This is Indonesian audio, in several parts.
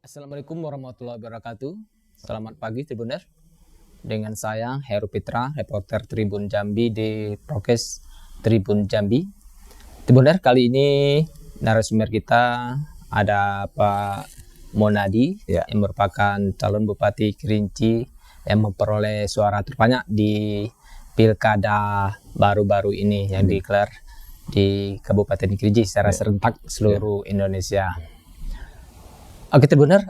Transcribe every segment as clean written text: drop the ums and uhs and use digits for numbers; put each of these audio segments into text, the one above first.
Assalamualaikum warahmatullahi wabarakatuh. Selamat pagi Tribuner. Dengan saya Heru Pitra, reporter Tribun Jambi di Prokes Tribun Jambi. Tribuner, kali ini narasumber kita ada Pak Monadi yang merupakan calon Bupati Kerinci yang memperoleh suara terbanyak di pilkada baru-baru ini yang digelar di Kabupaten Kerinci secara serentak seluruh Indonesia. Oke Tribuner,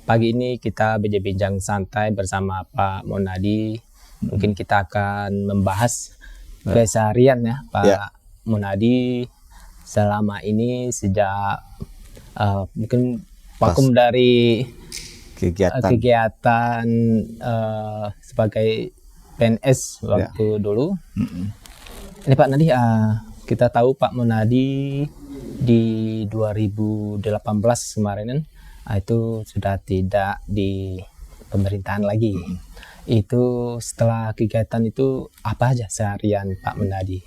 pagi ini kita bincang santai bersama Pak Monadi. Mungkin kita akan membahas keseharian ya Pak Monadi selama ini sejak mungkin vakum dari kegiatan sebagai PNS waktu dulu. Ini Pak Monadi, kita tahu Pak Monadi di 2018 kemarin itu sudah tidak di pemerintahan lagi. Itu setelah kegiatan itu apa aja seharian Pak Monadi?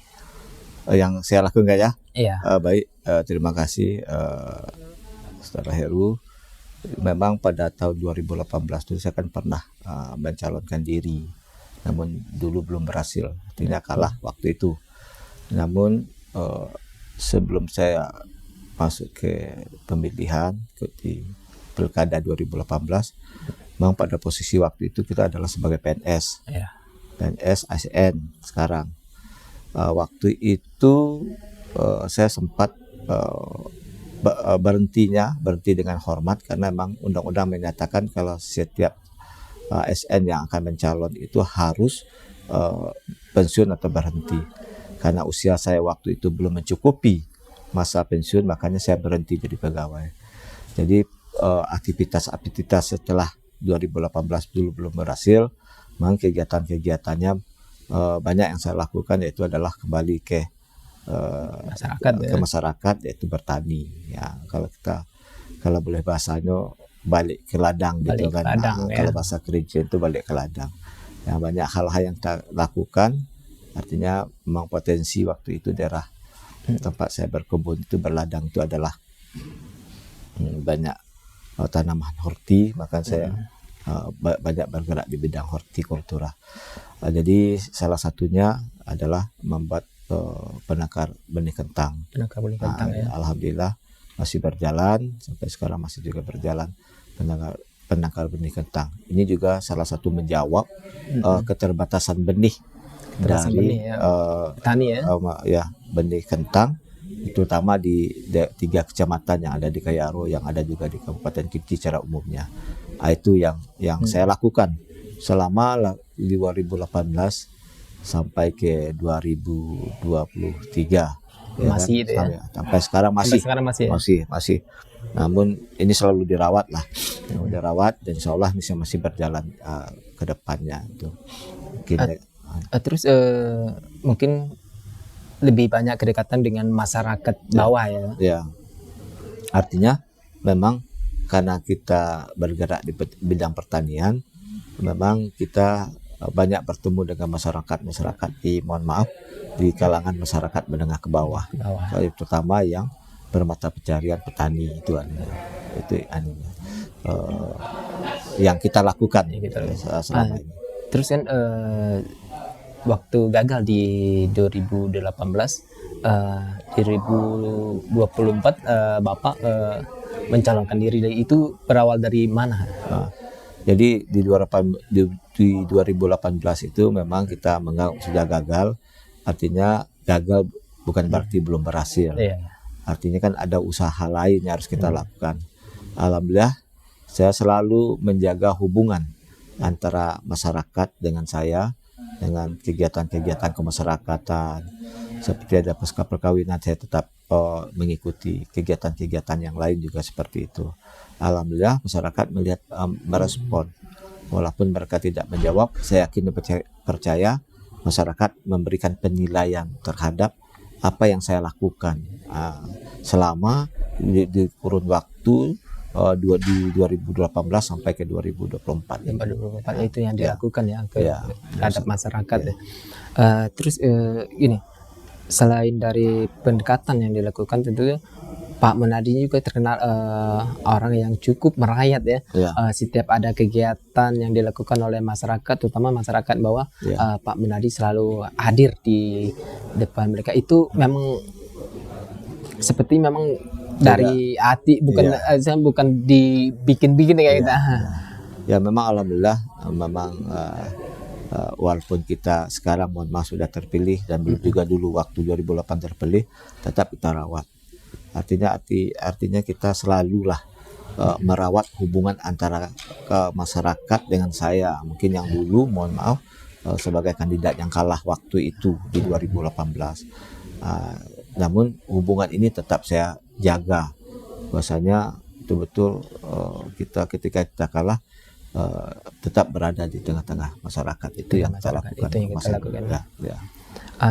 Yang saya lakukan ya? Iya. Baik, terima kasih Saudara Heru. Memang pada tahun 2018 itu saya kan pernah mencalonkan diri, namun dulu belum berhasil, tidak kalah waktu itu. Namun sebelum saya masuk ke pemilihan di pilkada 2018, memang pada posisi waktu itu kita adalah sebagai PNS, PNS ASN sekarang. Waktu itu saya sempat berhenti dengan hormat karena memang undang-undang menyatakan kalau setiap ASN yang akan mencalon itu harus pensiun atau berhenti. Karena usia saya waktu itu belum mencukupi masa pensiun, makanya saya berhenti jadi pegawai. Jadi aktivitas setelah 2018 dulu belum berhasil, memang kegiatan-kegiatannya banyak yang saya lakukan, yaitu adalah kembali ke masyarakat, yaitu bertani. Ya, kalau boleh bahasanya balik ke ladang gitu kan. Kalau bahasa Kerinci itu balik ke ladang. Ya, banyak hal-hal yang kita lakukan. Artinya memang potensi waktu itu daerah tempat saya berkebun itu berladang itu adalah banyak tanaman horti, maka saya banyak bergerak di bidang hortikultura. Jadi salah satunya adalah membuat penakar benih kentang. Alhamdulillah masih berjalan sampai sekarang, masih juga berjalan penakar benih kentang. Ini juga salah satu menjawab keterbatasan benih dari petani benih kentang, terutama di 3 kecamatan yang ada di Kayaro, yang ada juga di Kabupaten Kerinci secara umumnya. Itu yang saya lakukan selama 2018 sampai ke 2023. Masih itu ya? Sampai sekarang masih. Namun ini selalu dirawat lah, dan insya Allah ini masih berjalan ke depannya itu. Terus mungkin lebih banyak kedekatan dengan masyarakat bawah ya. Artinya memang karena kita bergerak di bidang pertanian, memang kita banyak bertemu dengan masyarakat di kalangan masyarakat menengah ke bawah. Terutama yang bermata pencarian petani itu yang kita lakukan selama ini. Terus kan waktu gagal di 2018, 2024 Bapak mencalonkan diri, itu berawal dari mana? Jadi di 2018 itu memang kita menganggap sudah gagal. Artinya gagal bukan berarti belum berhasil. Artinya kan ada usaha lain yang harus kita lakukan. Alhamdulillah saya selalu menjaga hubungan antara masyarakat dengan saya, dengan kegiatan-kegiatan kemasyarakatan. Seperti ada pasca perkawinan, saya tetap mengikuti kegiatan-kegiatan yang lain juga seperti itu. Alhamdulillah masyarakat melihat merespon, walaupun mereka tidak menjawab. Saya yakin percaya masyarakat memberikan penilaian terhadap apa yang saya lakukan selama di kurun waktu di 2018 sampai ke 2024. Itu yang dilakukan terhadap masyarakat. Terus ini selain dari pendekatan yang dilakukan, tentunya Pak Munadi juga terkenal orang yang cukup merayat ya. Ya. Setiap ada kegiatan yang dilakukan oleh masyarakat, terutama masyarakat bawah, Ya. Pak Munadi selalu hadir di depan mereka. Itu memang seperti memang dari hati, bukan bukan dibikin-bikin kayak kita. Ya memang alhamdulillah, memang walaupun kita sekarang mohon maaf sudah terpilih dan belum juga dulu waktu 2008 terpilih, tetap kita rawat. Artinya kita selalulah merawat hubungan antara masyarakat dengan saya. Mungkin yang dulu mohon maaf sebagai kandidat yang kalah waktu itu di 2018. Namun hubungan ini tetap saya jaga. Bahwasanya betul-betul kita ketika kita kalah tetap berada di tengah-tengah masyarakat. Itu yang kita lakukan. Itu yang kita lakukan. Ya.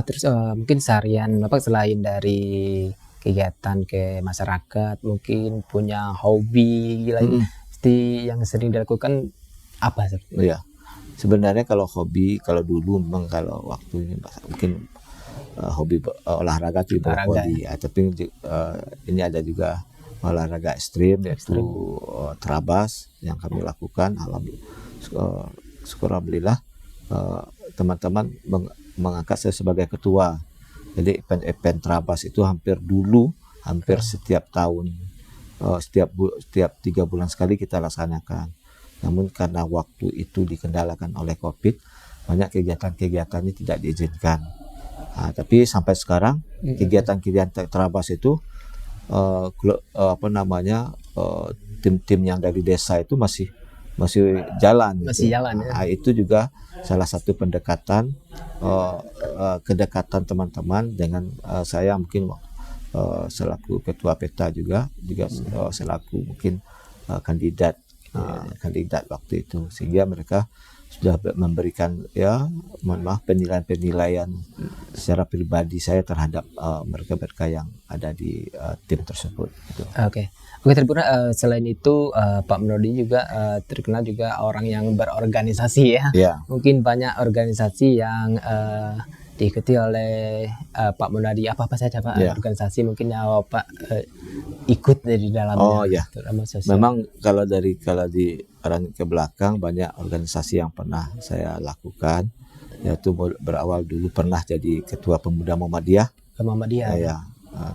Terus mungkin seharian Bapak selain dari kegiatan ke masyarakat, mungkin punya hobi lain yang sering dilakukan apa sih? Iya. Sebenarnya kalau hobi, kalau dulu memang kalau waktu mungkin hobi olahraga itu hobi, ya. Tapi ini ada juga olahraga ekstrim yaitu terabas yang kami lakukan. Alhamdulillah teman-teman mengangkat saya sebagai ketua. Jadi event terabas itu hampir setiap tahun, setiap 3 bulan sekali kita laksanakan. Namun karena waktu itu dikendalakan oleh COVID, banyak kegiatan-kegiatannya tidak diizinkan. Tapi sampai sekarang kegiatan-kegiatan terabas itu tim-tim yang dari desa itu masih jalan. Masih jalan ya. Itu juga salah satu pendekatan kedekatan teman-teman dengan saya, mungkin selaku ketua peta juga selaku mungkin kandidat waktu itu, sehingga mereka sudah memberikan penilaian secara pribadi saya terhadap mereka yang ada di tim tersebut. Gitu. Oke, terpura selain itu Pak Munadi juga terkenal juga orang yang berorganisasi ya. Yeah. Mungkin banyak organisasi yang diikuti oleh Pak Munadi. Apa saja Pak organisasi mungkin yang Pak ikut di dalamnya? Oh ya. Memang kalau di orang ke belakang banyak organisasi yang pernah saya lakukan, yaitu berawal dulu pernah jadi ketua pemuda Muhammadiyah. Ya.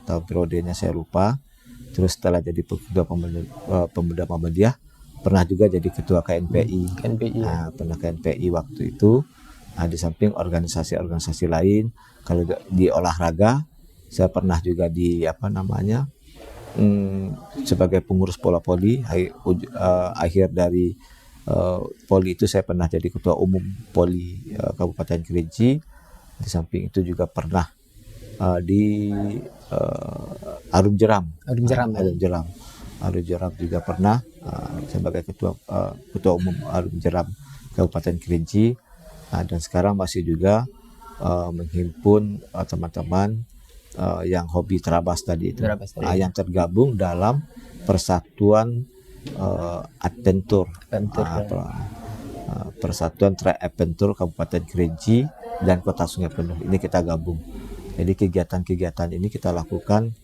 Tahun periodenya saya lupa. Terus setelah jadi ketua pemuda Muhammadiyah, pernah juga jadi ketua KNPI. Pernah KNPI waktu itu. Di samping organisasi-organisasi lain, kalau di olahraga, saya pernah juga di sebagai pengurus Bola Poli. Akhir dari Poli itu saya pernah jadi ketua umum Poli Kabupaten Kerinci. Di samping itu juga pernah di Arum Jeram juga pernah sebagai ketua umum Arum Jeram Kabupaten Kerinci. Dan sekarang masih juga menghimpun teman-teman yang hobi terabas tadi itu, yang tergabung dalam Persatuan Adventure, Persatuan Trail Adventure Kabupaten Kerinci dan Kota Sungai Penuh. Ini kita gabung. Jadi kegiatan-kegiatan ini kita lakukan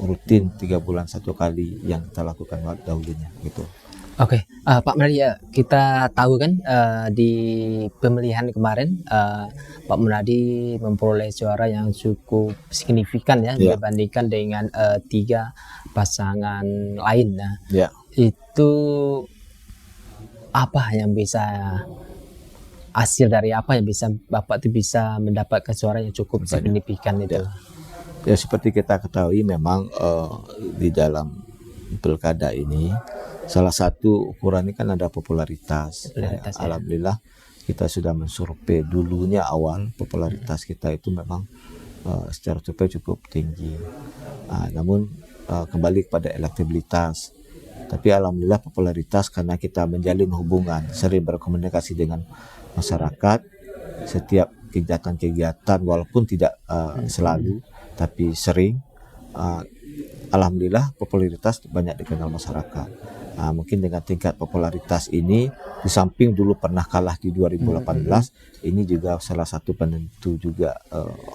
rutin 3 bulan 1 kali yang kita lakukan dahulunya gitu. Oke, Pak Munadi, kita tahu kan di pemilihan kemarin Pak Munadi memperoleh suara yang cukup signifikan ya dibandingkan dengan 3 pasangan lain. Itu apa yang bisa hasil dari apa yang bisa Bapak itu bisa mendapatkan suara yang cukup signifikan itu? Ya seperti kita ketahui memang di dalam pilkada ini salah satu ukurannya kan ada popularitas. Alhamdulillah kita sudah mensurvei dulunya awal popularitas kita itu memang secara survei cukup tinggi. Namun kembali kepada elektabilitas. Tapi alhamdulillah popularitas karena kita menjalin hubungan, sering berkomunikasi dengan masyarakat, setiap kegiatan-kegiatan walaupun tidak selalu tapi sering. Alhamdulillah popularitas banyak dikenal masyarakat. Mungkin dengan tingkat popularitas ini, di samping dulu pernah kalah di 2018, ini juga salah satu penentu juga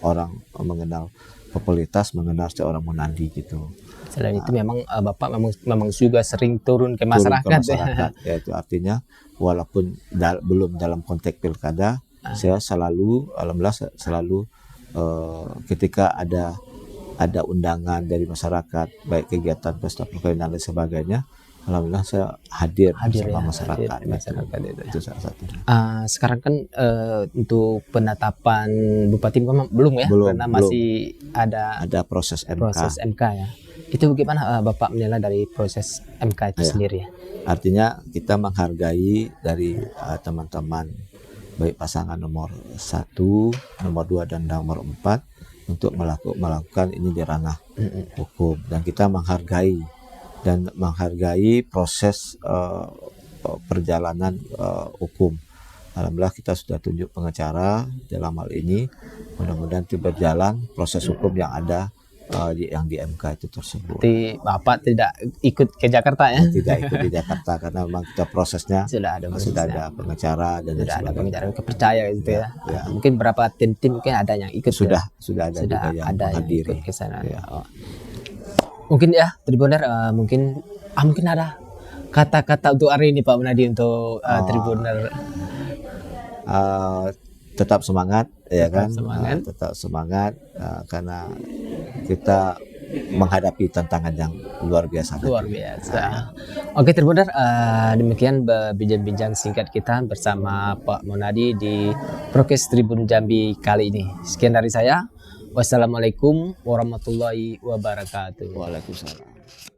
orang mengenal popularitas, mengenal seorang Munadi gitu. Selain itu memang Bapak memang juga sering turun ke masyarakat, ya itu artinya walaupun belum dalam konteks pilkada, saya selalu alhamdulillah selalu ketika ada undangan dari masyarakat, baik kegiatan pesta perkawinan dan sebagainya, alhamdulillah saya hadir bersama masyarakat. Itu salah satu. Sekarang kan untuk penetapan bupati belum ya, karena masih ada proses MK ya. Itu bagaimana Bapak menilai dari proses MK itu sendiri ya? Artinya kita menghargai dari teman-teman baik pasangan nomor 1, nomor 2 dan nomor 4 untuk melakukan ini di ranah hukum, dan kita menghargai proses perjalanan hukum. Alhamdulillah kita sudah tunjuk pengacara dalam hal ini, mudah-mudahan itu berjalan proses hukum yang ada yang di MK itu tersebut. Jadi Bapak tidak ikut ke Jakarta ya? Tidak ikut di Jakarta karena memang kita prosesnya sudah ada pengacara dan sudah ada pengacara kepercaya gitu ya. Mungkin berapa tim mungkin ada yang ikut sudah ada yang ikut ke sana. Mungkin ya Tribuner mungkin ada kata-kata untuk hari ini Pak Munadi untuk Tribuner. Tetap semangat tetap semangat karena kita menghadapi tantangan yang luar biasa. Oke Tribuner, demikian bincang-bincang singkat kita bersama Pak Munadi di Prokes Tribun Jambi kali ini. Sekian dari saya. Wassalamualaikum warahmatullahi wabarakatuh. Waalaikumsalam.